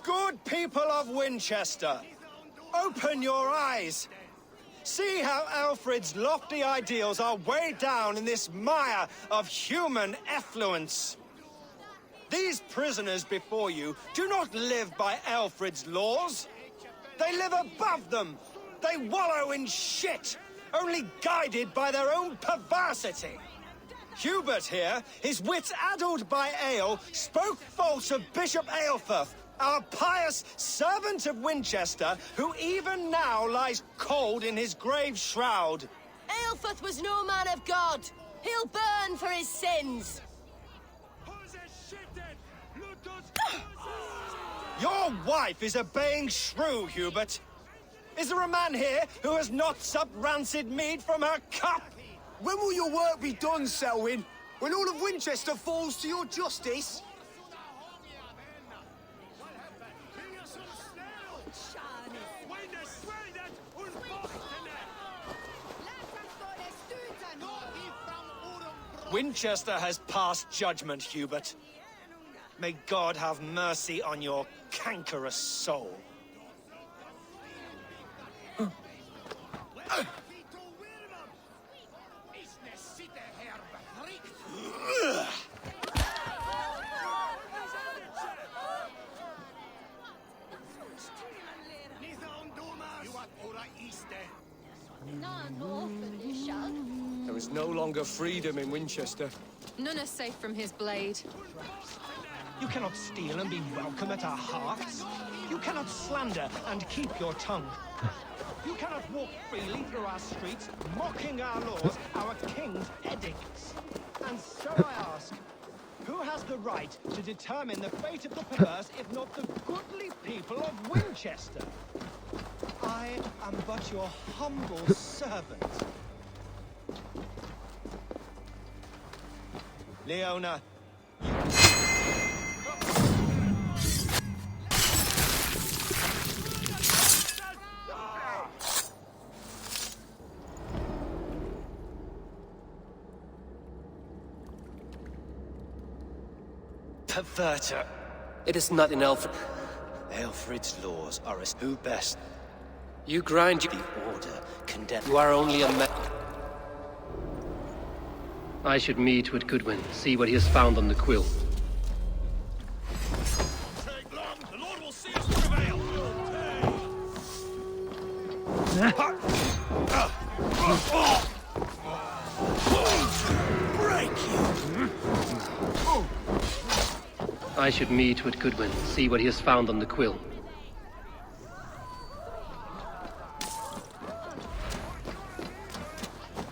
Good people of Winchester, open your eyes. See how Alfred's lofty ideals are weighed down in this mire of human effluence. These prisoners before you do not live by Alfred's laws. They live above them. They wallow in shit, only guided by their own perversity. Hubert here, his wits addled by ale, spoke false of Bishop Aelfirth, our pious servant of Winchester, who even now lies cold in his grave shroud. Aelfirth was no man of God. He'll burn for his sins. Your wife is obeying shrew, Hubert. Is there a man here who has not supped rancid mead from her cup? When will your work be done, Selwyn? When all of Winchester falls to your justice? Winchester has passed judgment, Hubert. May God have mercy on your cankerous soul. There is no longer freedom in Winchester. None are safe from his blade. You cannot steal and be welcome at our hearths. You cannot slander and keep your tongue. You cannot walk freely through our streets, mocking our laws, our king's edicts. And so I ask, who has the right to determine the fate of the perverse if not the goodly people of Winchester? I am but your humble servant. Leona, perverter. It is not in Alfred. Alfred's laws are as who best. You grind The order condemn. You are only a man. I should meet with Goodwin, see what he has found on the quill. Take long, the Lord will see us prevail. Break you. I should meet with Goodwin, see what he has found on the quill.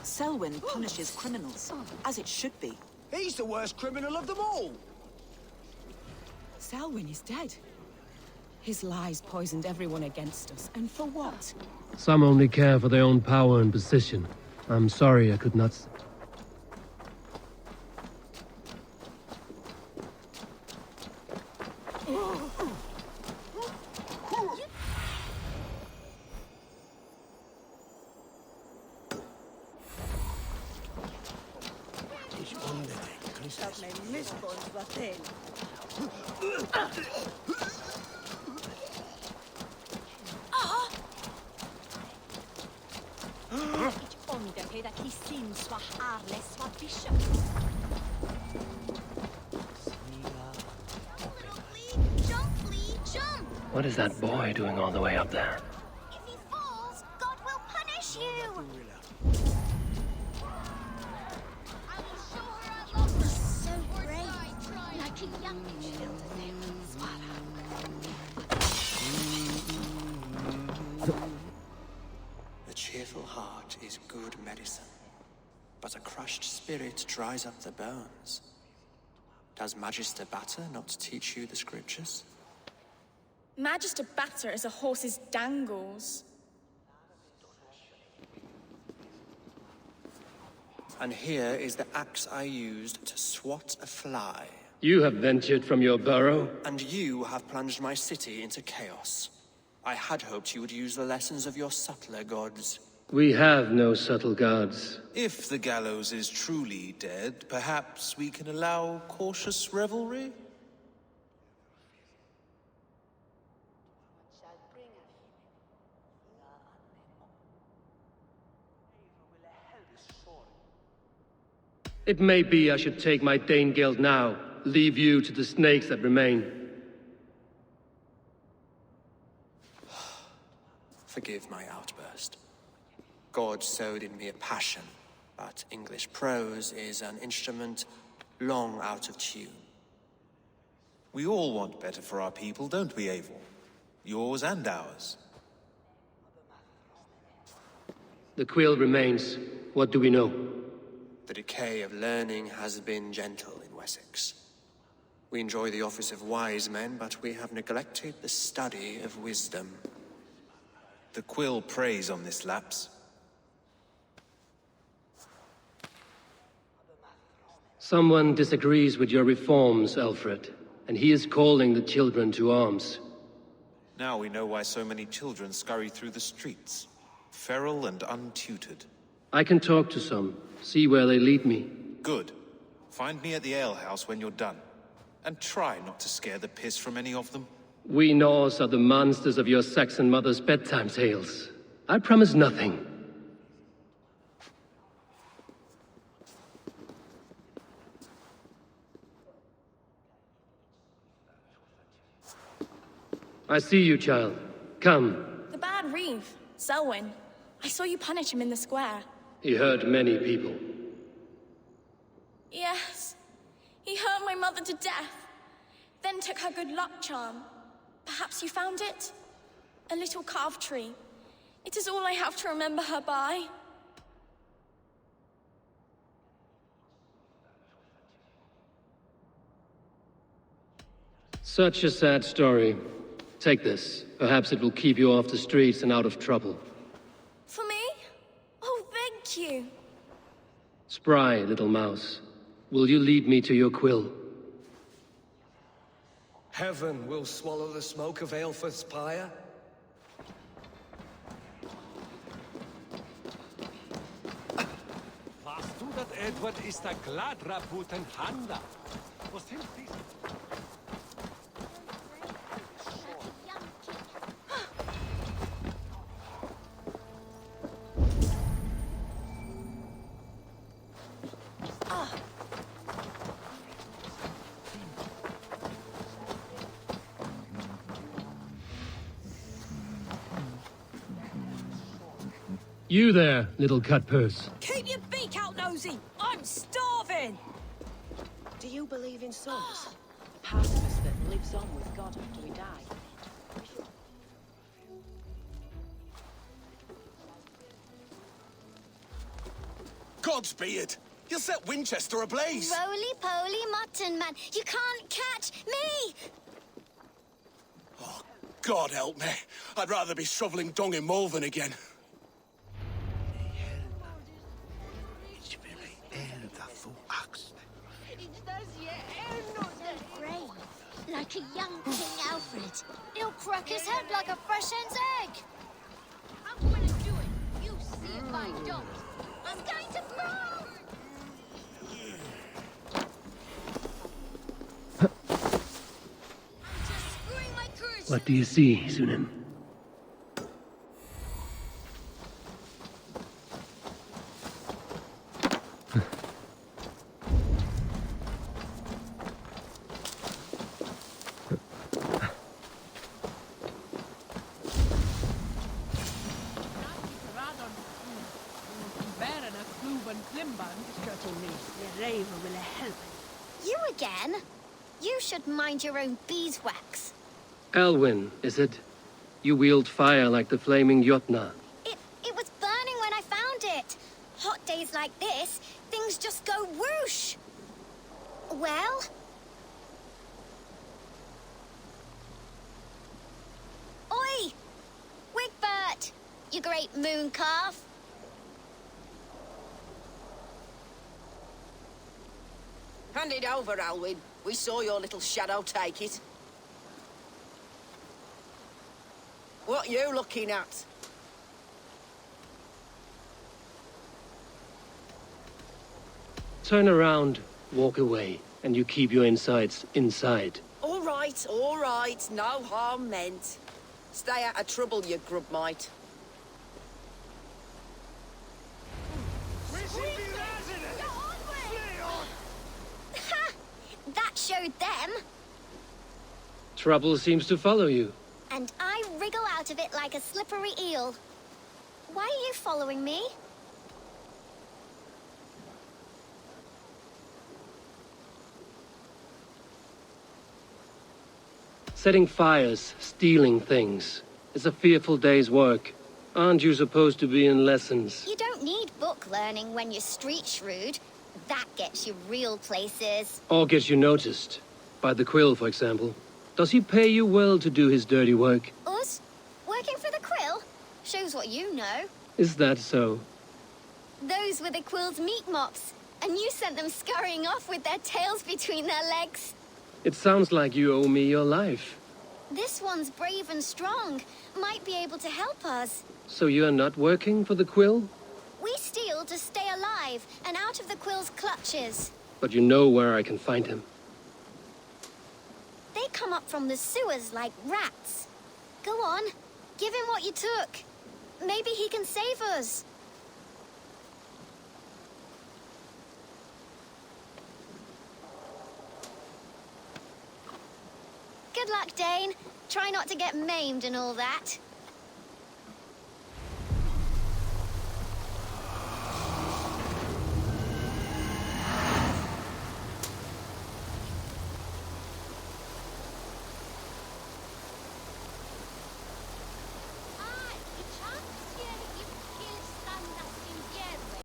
Selwyn punishes criminals, as it should be. He's the worst criminal of them all. Selwyn is dead. His lies poisoned everyone against us, and for what? Some only care for their own power and position. I'm sorry I could not... What is that boy doing all the way up there? If he falls, God will punish you! I will show her I love her! So brave, like a young The cheerful heart is good medicine, but a crushed spirit dries up the bones. Does Magister Batter not teach you the scriptures? Magister Batter is a horse's dangles. And here is the axe I used to swat a fly. You have ventured from your burrow? And you have plunged my city into chaos. I had hoped you would use the lessons of your subtler gods. We have no subtle gods. If the gallows is truly dead, perhaps we can allow cautious revelry? It may be I should take my Dane guild now, leave you to the snakes that remain. Forgive my outburst. God sowed in me a passion, but English prose is an instrument long out of tune. We all want better for our people, don't we, Eivor? Yours and ours. The quill remains. What do we know? The decay of learning has been gentle in Wessex. We enjoy the office of wise men, but we have neglected the study of wisdom. The quill preys on this lapse. Someone disagrees with your reforms, Alfred, and he is calling the children to arms. Now we know why so many children scurry through the streets, feral and untutored. I can talk to some, see where they lead me. Good. Find me at the alehouse when you're done. And try not to scare the piss from any of them. We Norse are the monsters of your Saxon mother's bedtime tales. I promise nothing. I see you, child. Come. The bad Reeve, Selwyn. I saw you punish him in the square. He hurt many people. Yes. He hurt my mother to death. Then took her good luck charm. Perhaps you found it? A little carved tree. It is all I have to remember her by. Such a sad story. Take this. Perhaps it will keep you off the streets and out of trouble. For me? Oh, thank you. Spry, little mouse. Will you lead me to your quill? Heaven will swallow the smoke of Aelfred's pyre. Warst du dat Edward ist der Gladraputen Handa? Was hilft dies? You there, little cutpurse. Keep your beak out, nosy! I'm starving! Do you believe in souls? The part of us that lives on with God after we die? God's beard! You'll set Winchester ablaze! Roly-poly mutton man, you can't catch me! Oh, God help me. I'd rather be shoveling dung in Malvern again. Like a young King Alfred. He'll crack his head like a fresh hen's egg. I'm gonna do it. You see if I don't. I'm going to blow! I'm just screwing my courage. What do you see, Sunan? You again? You should mind your own beeswax. Elwyn, is it? You wield fire like the flaming Jotna. It was burning when I found it. Hot days like this, things just go whoosh. Well? Oi! Wigbert! You great moon calf! Hand it over, Alwyn. We saw your little shadow take it. What you looking at? Turn around, walk away, and you keep your insides inside. All right. No harm meant. Stay out of trouble, you grub mite. That showed them. Trouble seems to follow you. And I wriggle out of it like a slippery eel. Why are you following me? Setting fires, stealing things. It's a fearful day's work. Aren't you supposed to be in lessons? You don't need book learning when you're street shrewd. That gets you real places. Or gets you noticed. By the Quill, for example. Does he pay you well to do his dirty work? Us? Working for the Quill? Shows what you know. Is that so? Those were the Quill's meat mops. And you sent them scurrying off with their tails between their legs. It sounds like you owe me your life. This one's brave and strong. Might be able to help us. So you're not working for the Quill? We steal to stay alive and out of the Quill's clutches. But you know where I can find him. They come up from the sewers like rats. Go on, give him what you took. Maybe he can save us. Good luck, Dane. Try not to get maimed and all that.